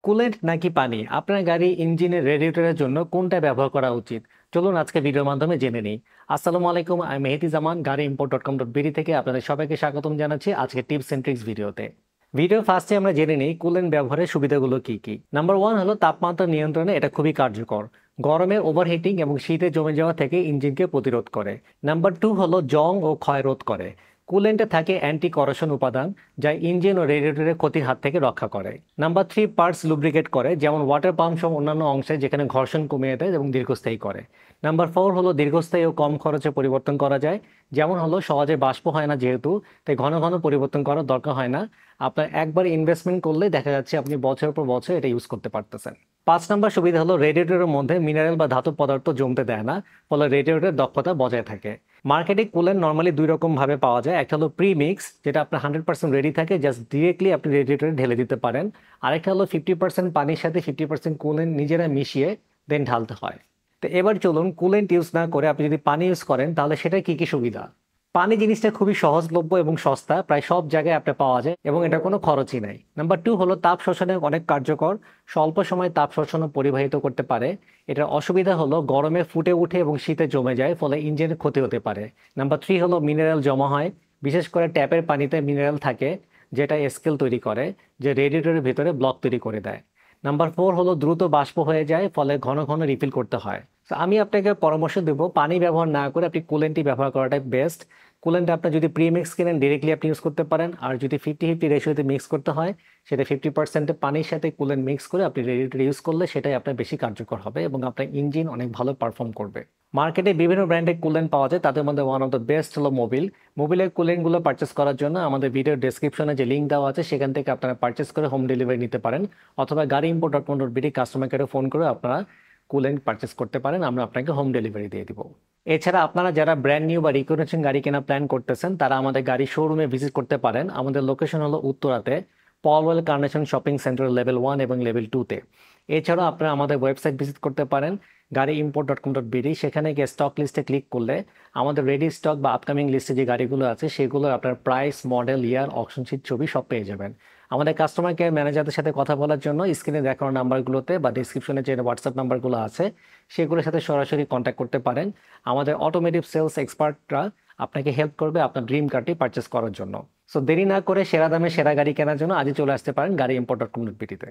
Coolant নাকি পানি আপনার গাড়ি ইঞ্জিনের রেডিয়েটরের জন্য কোনটা ব্যবহার করা উচিত? চলুন আজকে ভিডিওর মাধ্যমে জেনে নিই। আসসালামু আলাইকুম, আমি মেহেদি জামান, গাড়ি import.com.bd থেকে আপনাদের সবাইকে স্বাগতম জানাচ্ছি আজকে টিপস এন্ড ট্রিক্স ভিডিওতে। ভিডিও ফার্স্টে আমরা জেনে নিই কুলেন্ট ব্যবহারের সুবিধাগুলো কি কি। নাম্বার 1 হলো তাপমাত্রা নিয়ন্ত্রণে এটা খুবই কার্যকর। গরমে ওভারহিটিং এবং শীতে জমে যাওয়া থেকে ইঞ্জিনকে প্রতিরোধ করে। নাম্বার 2 হলো জং ও ক্ষয় রোধ করে। কুলেন্টে থাকে অ্যান্টি করশন উপাদান যা ইঞ্জিন ও রেডিয়েটরের ক্ষতির হাত থেকে রক্ষা করে। নাম্বার 3 পার্টস লুব্রিকেট করে, যেমন ওয়াটার পাম্প সহ অন্যান্য অংশে যেখানে ঘর্ষণ কমিয়ে দেয় এবং দীর্ঘস্থায়ী করে। নাম্বার 4 হলো দীর্ঘস্থায়ী ও কম খরচে পরিবর্তন করা যায়, যেমন হলো সহজে বাষ্প হয় না যেহেতু, তাই ঘন ঘন পরিবর্তন করার দরকার হয় না। আপনার একবার ইনভেস্টমেন্ট করলে দেখা যাচ্ছে আপনি বছরের পর বছর এটা ইউজ করতে পারতেছেন। 5 নাম্বার সুবিধা হলো রেডিয়েটরের মধ্যে মিনারেল বা ধাতব পদার্থ জমতে দেয় না, ফলে রেডিয়েটরের দক্ষতা বজায় থাকে। মার্কেটে কুলেন্ট নর্মালি দুই রকম ভাবে পাওয়া যায়। একটা হলো প্রি মিক্স, যেটা আপনার 100% রেডি থাকে, জাস্ট ডিরেক্টলি আপনি রেডিয়েটরে ঢেলে দিতে পারেন। আরেকটা হলো 50% পানির সাথে 50% কুলেন্ট নিজেরা মিশিয়ে দেন ঢালতে হয়। তো এবার চলুন কুলেন্ট ইউজ না করে আপনি যদি পানি ইউজ করেন তাহলে সেটা কি কি সুবিধা। পানি জিনিসটা খুবই সহজলভ্য এবং সস্তা, প্রায় সব জায়গায় আপনি পাওয়া যায় এবং এটা কোনো খরচই নাই। নাম্বার 2 হলো তাপ শোষণে অনেক কার্যকর, স্বল্প সময় তাপ শোষণ পরিবাহিত করতে পারে। এটার অসুবিধা হলো গরমে ফুটে উঠে এবং শীতে জমে যায়, ফলে ইঞ্জিনের ক্ষতি হতে পারে। নাম্বার 3 হলো মিনারেল জমা হয়, বিশেষ করে ট্যাপের পানিতে মিনারেল থাকে, যেটা স্কেল তৈরি করে, যে রেডিয়েটরের ভিতরে ব্লক তৈরি করে দেয়। নাম্বার 4 হলো দ্রুত বাষ্প হয়ে যায়, ফলে ঘন ঘন রিফিল করতে হয়। তো আমি আপনাকে পরামর্শ দেবো পানি ব্যবহার না করে আপনি কুলেন্টই ব্যবহার করাটাই বেস্ট। কুলেন্ট আপনার যদি প্রিমিক্স কিনেন ডিরেক্টলি আপনি ইউজ করতে পারেন, আর যদি 50-50 রেশিওতে মিক্স করতে হয় সেটা 50% পানির সাথে কুলেন্ট মিক্স করে আপনি রেডিয়েটর ইউজ করলে সেটাই আপনার বেশি কার্যকর হবে এবং আপনার ইঞ্জিন অনেক ভালো পারফর্ম করবে। মার্কেটে বিভিন্ন ব্র্যান্ডের কুলেন্ট পাওয়া যায়, তাদের মধ্যে ওয়ান অফ দ্য বেস্ট হলো মোবিল। মোবিলের কুলেন্টগুলো পারচেস করার জন্য আমাদের ভিডিওর ডেসক্রিপশনে যে লিঙ্ক দেওয়া আছে সেখান থেকে আপনারা পারচেস করে হোম ডেলিভারি নিতে পারেন, অথবা গাড়ি import.com.bd কাস্টমার কেয়ারে ফোন করে আপনারা কুলেন্ট পারচেস করতে পারেন, আমরা আপনাকে হোম ডেলিভারি দিয়ে দিব। এছাড়া আপনারা যারা ব্র্যান্ড নিউ বা রিকন্ডিশন গাড়ি কেনা প্ল্যান করতেছেন তারা আমাদের গাড়ি শোরুমে ভিজিট করতে পারেন। আমাদের লোকেশন হলো উত্তরাতে, Polwel carnation shopping centre level 1 এবং লেভেল 2-তে। এছাড়াও আপনারা আমাদের ওয়েবসাইট ভিজিট করতে পারেন গাড়ি import.com.bd, সেখানে গিয়ে স্টক লিস্টে ক্লিক করলে আমাদের রেডি স্টক বা আপকামিং লিস্টে যে গাড়িগুলো আছে সেগুলো আপনার প্রাইস, মডেল, ইয়ার, অকশন শিট, ছবি সব পেয়ে যাবেন। আমাদের কাস্টমার কেয়ার ম্যানেজারদের সাথে কথা বলার জন্য স্ক্রিনে দেখানো নাম্বারগুলোতে বা ডিসক্রিপশনে যে হোয়াটসঅ্যাপ নাম্বারগুলো আছে সেগুলোর সাথে সরাসরি কন্ট্যাক্ট করতে পারেন। আমাদের অটোমেটিভ সেলস এক্সপার্টরা আপনাকে হেল্প করবে আপনার ড্রিম কারটি পারচেস করার জন্য। সো দেরি না করে সেরা দামে সেরা গাড়ি কেনার জন্য আজই চলে আসতে পারেন গাড়ি import.com.bd তে।